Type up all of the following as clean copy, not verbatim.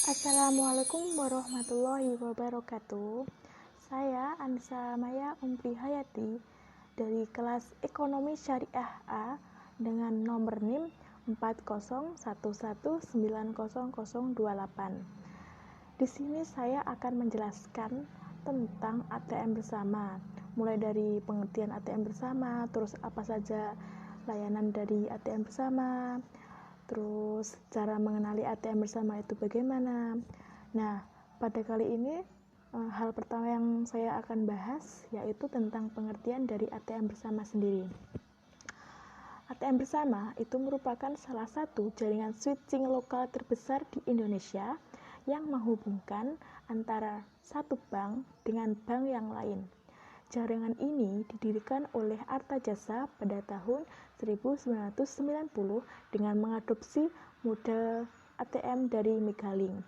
Assalamualaikum warahmatullahi wabarakatuh. Saya Anissa Maya Umpri Hayati dari kelas Ekonomi Syariah A dengan nomor NIM 4011900028. Di sini saya akan menjelaskan tentang ATM bersama, mulai dari pengertian ATM bersama, terus apa saja layanan dari ATM bersama, terus cara mengenali ATM bersama itu bagaimana. Nah, pada kali ini hal pertama yang saya akan bahas yaitu tentang pengertian dari ATM bersama sendiri. ATM bersama itu merupakan salah satu jaringan switching lokal terbesar di Indonesia yang menghubungkan antara satu bank dengan bank yang lain. Jaringan ini didirikan oleh Artajasa pada tahun 1990 dengan mengadopsi model ATM dari Megalink.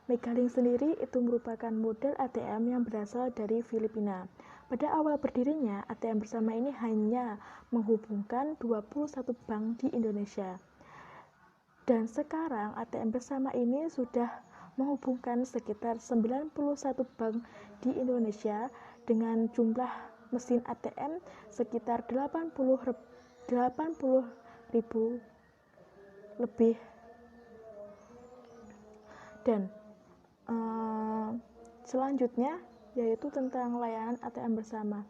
Megalink sendiri itu merupakan model ATM yang berasal dari Filipina. Pada awal berdirinya, ATM bersama ini hanya menghubungkan 21 bank di Indonesia. Dan sekarang ATM bersama ini sudah menghubungkan sekitar 91 bank di Indonesia dengan jumlah mesin ATM sekitar 80 ribu lebih. Dan selanjutnya yaitu tentang layanan ATM bersama.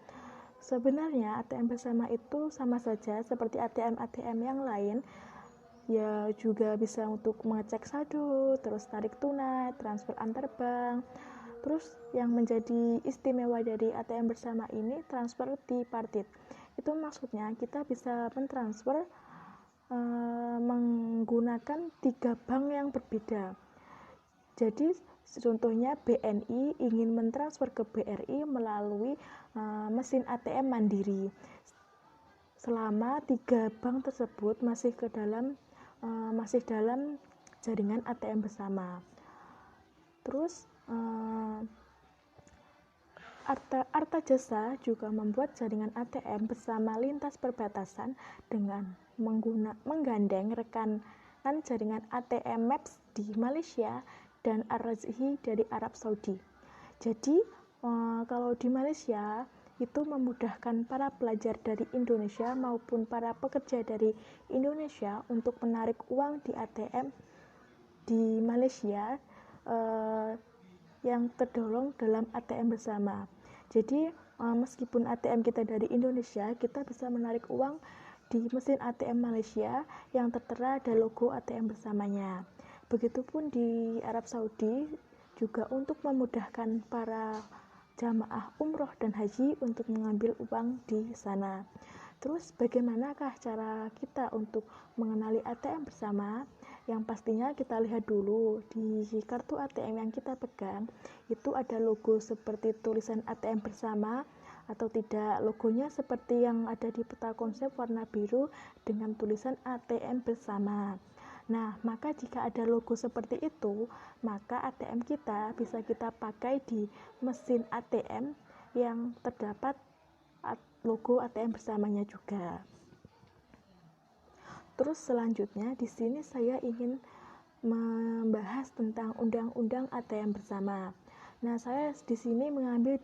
Sebenarnya ATM bersama itu sama saja seperti ATM-ATM yang lain, ya juga bisa untuk mengecek saldo, terus tarik tunai, transfer antar bank. Terus yang menjadi istimewa dari ATM bersama ini transfer tripartit. Itu maksudnya kita bisa mentransfer menggunakan 3 bank yang berbeda. Jadi contohnya BNI ingin mentransfer ke BRI melalui mesin ATM Mandiri. Selama 3 bank tersebut masih dalam jaringan ATM bersama. Terus Artajasa juga membuat jaringan ATM bersama lintas perbatasan dengan menggandeng rekanan jaringan ATM Maps di Malaysia dan Ar-Rajhi dari Arab Saudi. Jadi kalau di Malaysia itu memudahkan para pelajar dari Indonesia maupun para pekerja dari Indonesia untuk menarik uang di ATM di Malaysia yang tergolong dalam ATM bersama. Jadi meskipun ATM kita dari Indonesia, kita bisa menarik uang di mesin ATM Malaysia yang tertera ada logo ATM bersamanya. Begitupun di Arab Saudi juga untuk memudahkan para jamaah umroh dan haji untuk mengambil uang di sana. Terus bagaimanakah cara kita untuk mengenali ATM bersama? Yang pastinya kita lihat dulu di kartu ATM yang kita pegang itu ada logo seperti tulisan ATM bersama atau tidak. Logonya seperti yang ada di peta konsep warna biru dengan tulisan ATM bersama. Nah, maka jika ada logo seperti itu, maka ATM kita bisa kita pakai di mesin ATM yang terdapat logo ATM bersamanya juga. Terus selanjutnya di sini saya ingin membahas tentang Undang-Undang ATM bersama. Nah, saya di sini mengambil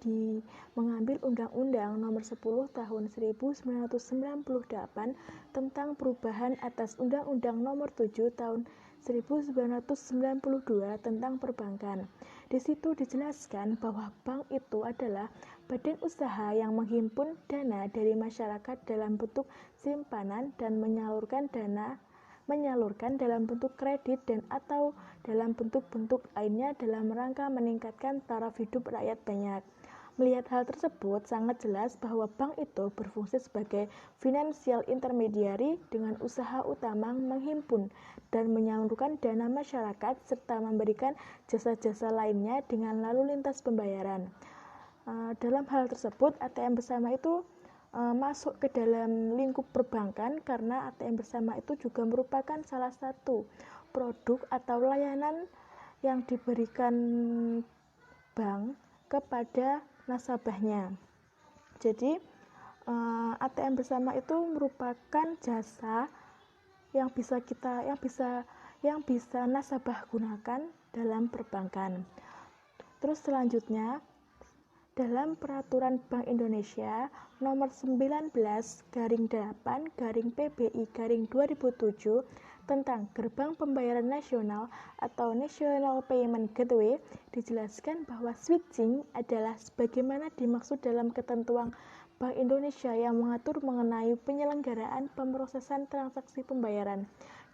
Undang-Undang Nomor 10 Tahun 1998 tentang perubahan atas Undang-Undang Nomor 7 Tahun 1992 tentang perbankan. Di situ dijelaskan bahwa bank itu adalah badan usaha yang menghimpun dana dari masyarakat dalam bentuk simpanan dan menyalurkan dalam bentuk kredit dan atau dalam bentuk-bentuk lainnya dalam rangka meningkatkan taraf hidup rakyat banyak. Melihat hal tersebut, sangat jelas bahwa bank itu berfungsi sebagai financial intermediary dengan usaha utama menghimpun dan menyalurkan dana masyarakat serta memberikan jasa-jasa lainnya dengan lalu lintas pembayaran. Dalam hal tersebut, ATM bersama itu masuk ke dalam lingkup perbankan karena ATM bersama itu juga merupakan salah satu produk atau layanan yang diberikan bank kepada nasabahnya. Jadi ATM bersama itu merupakan jasa yang bisa nasabah gunakan dalam perbankan. Terus selanjutnya, dalam Peraturan Bank Indonesia Nomor 19/8/PBI/2007 tentang Gerbang Pembayaran Nasional atau National Payment Gateway dijelaskan bahwa switching adalah sebagaimana dimaksud dalam ketentuan Bank Indonesia yang mengatur mengenai penyelenggaraan pemrosesan transaksi pembayaran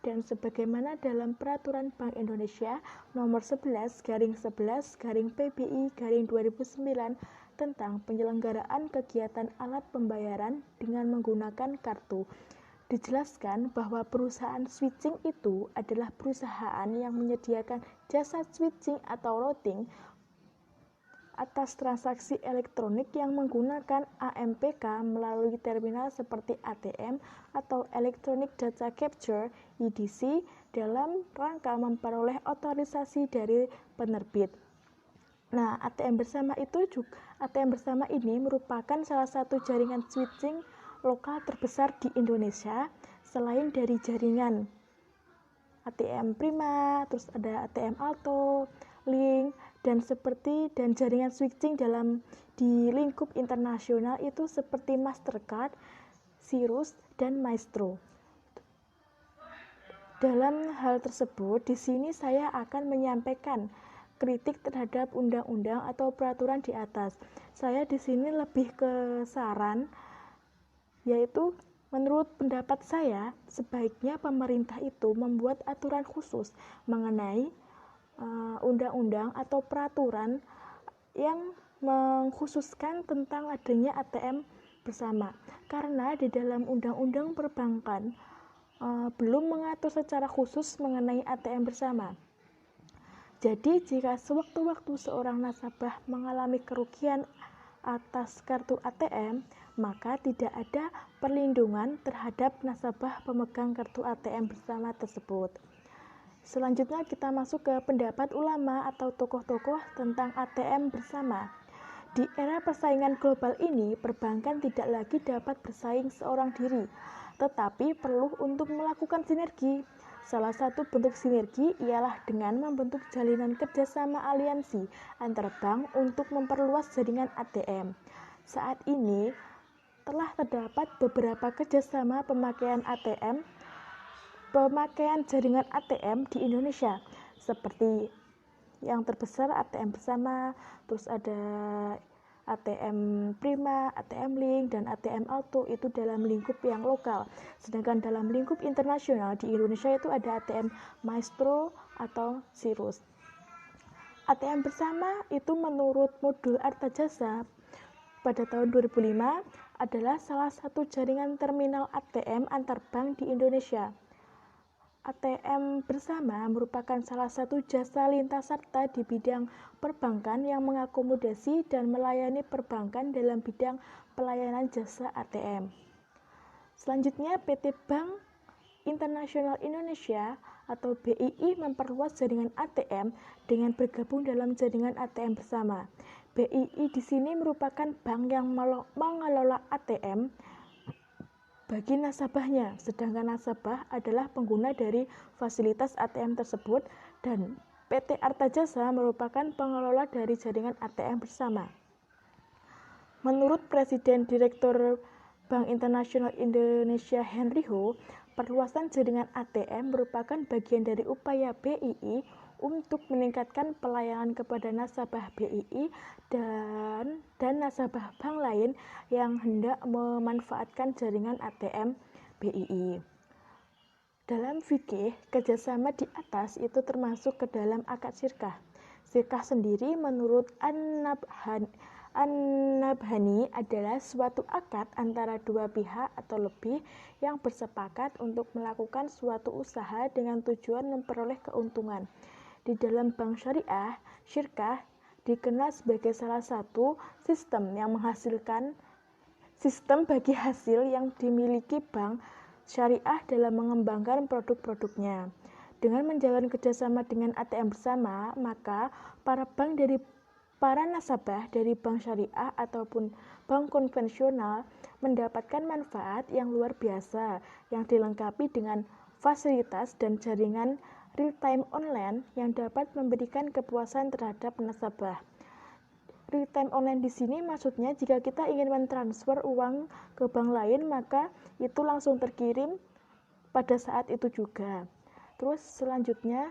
dan sebagaimana dalam Peraturan Bank Indonesia Nomor 11/11/PBI/2009 tentang penyelenggaraan kegiatan alat pembayaran dengan menggunakan kartu. Dijelaskan bahwa perusahaan switching itu adalah perusahaan yang menyediakan jasa switching atau routing atas transaksi elektronik yang menggunakan AMPK melalui terminal seperti ATM atau Electronic Data Capture (EDC) dalam rangka memperoleh otorisasi dari penerbit. Nah, ATM bersama ini merupakan salah satu jaringan switching lokal terbesar di Indonesia selain dari jaringan ATM Prima, terus ada ATM Alto, Link, dan jaringan switching di lingkup internasional itu seperti Mastercard, Cirrus, dan Maestro. Dalam hal tersebut, di sini saya akan menyampaikan kritik terhadap undang-undang atau peraturan di atas. Saya di sini lebih ke saran, yaitu menurut pendapat saya, sebaiknya pemerintah itu membuat aturan khusus mengenai undang-undang atau peraturan yang mengkhususkan tentang adanya ATM bersama. Karena di dalam undang-undang perbankan belum mengatur secara khusus mengenai ATM bersama. Jadi, jika sewaktu-waktu seorang nasabah mengalami kerugian atas kartu ATM, maka tidak ada perlindungan terhadap nasabah pemegang kartu ATM bersama tersebut. Selanjutnya kita masuk ke pendapat ulama atau tokoh-tokoh tentang ATM bersama. Di era persaingan global ini, perbankan tidak lagi dapat bersaing seorang diri, tetapi perlu untuk melakukan sinergi. Salah satu bentuk sinergi ialah dengan membentuk jalinan kerjasama aliansi antar bank untuk memperluas jaringan ATM. Saat ini telah terdapat beberapa kerjasama pemakaian jaringan ATM di Indonesia, seperti yang terbesar ATM bersama, terus ada ATM Prima, ATM Link, dan ATM Alto itu dalam lingkup yang lokal. Sedangkan dalam lingkup internasional di Indonesia itu ada ATM Maestro atau Cirrus. ATM bersama itu menurut modul Artajasa pada tahun 2005 adalah salah satu jaringan terminal ATM antar bank di Indonesia. ATM bersama merupakan salah satu jasa lintas serta di bidang perbankan yang mengakomodasi dan melayani perbankan dalam bidang pelayanan jasa ATM. Selanjutnya, PT Bank Internasional Indonesia atau BII memperluas jaringan ATM dengan bergabung dalam jaringan ATM bersama. BII di sini merupakan bank yang mengelola ATM bagi nasabahnya, sedangkan nasabah adalah pengguna dari fasilitas ATM tersebut dan PT Artajasa merupakan pengelola dari jaringan ATM bersama. Menurut Presiden Direktur Bank Internasional Indonesia Henry Ho, perluasan jaringan ATM merupakan bagian dari upaya BII untuk meningkatkan pelayanan kepada nasabah BII dan nasabah bank lain yang hendak memanfaatkan jaringan ATM BII. Dalam fikih, kerjasama di atas itu termasuk ke dalam akad syirkah. Syirkah sendiri menurut An-Nabhani adalah suatu akad antara dua pihak atau lebih yang bersepakat untuk melakukan suatu usaha dengan tujuan memperoleh keuntungan. Di dalam bank syariah, syirkah dikenal sebagai salah satu sistem bagi hasil yang dimiliki bank syariah dalam mengembangkan produk-produknya. Dengan menjalin kerjasama dengan ATM bersama, maka para nasabah dari bank syariah ataupun bank konvensional mendapatkan manfaat yang luar biasa yang dilengkapi dengan fasilitas dan jaringan real-time online yang dapat memberikan kepuasan terhadap nasabah. Real-time online di sini maksudnya jika kita ingin mentransfer uang ke bank lain, maka itu langsung terkirim pada saat itu juga. Terus selanjutnya,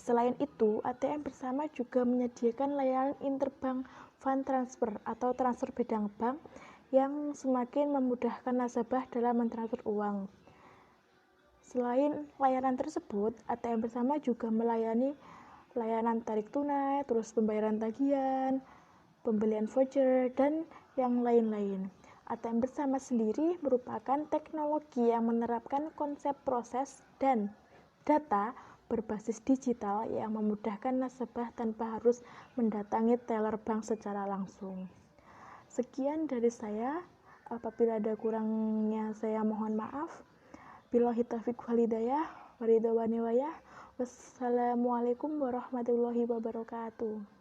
selain itu, ATM Bersama juga menyediakan layanan interbank fund transfer atau transfer bidang bank yang semakin memudahkan nasabah dalam mentransfer uang. Selain layanan tersebut, ATM Bersama juga melayani layanan tarik tunai, terus pembayaran tagihan, pembelian voucher, dan yang lain-lain. ATM Bersama sendiri merupakan teknologi yang menerapkan konsep proses dan data berbasis digital yang memudahkan nasabah tanpa harus mendatangi teller bank secara langsung. Sekian dari saya. Apabila ada kurangnya saya mohon maaf. Billahi taufiq wal hidayah. Wassalamualaikum warahmatullahi wabarakatuh.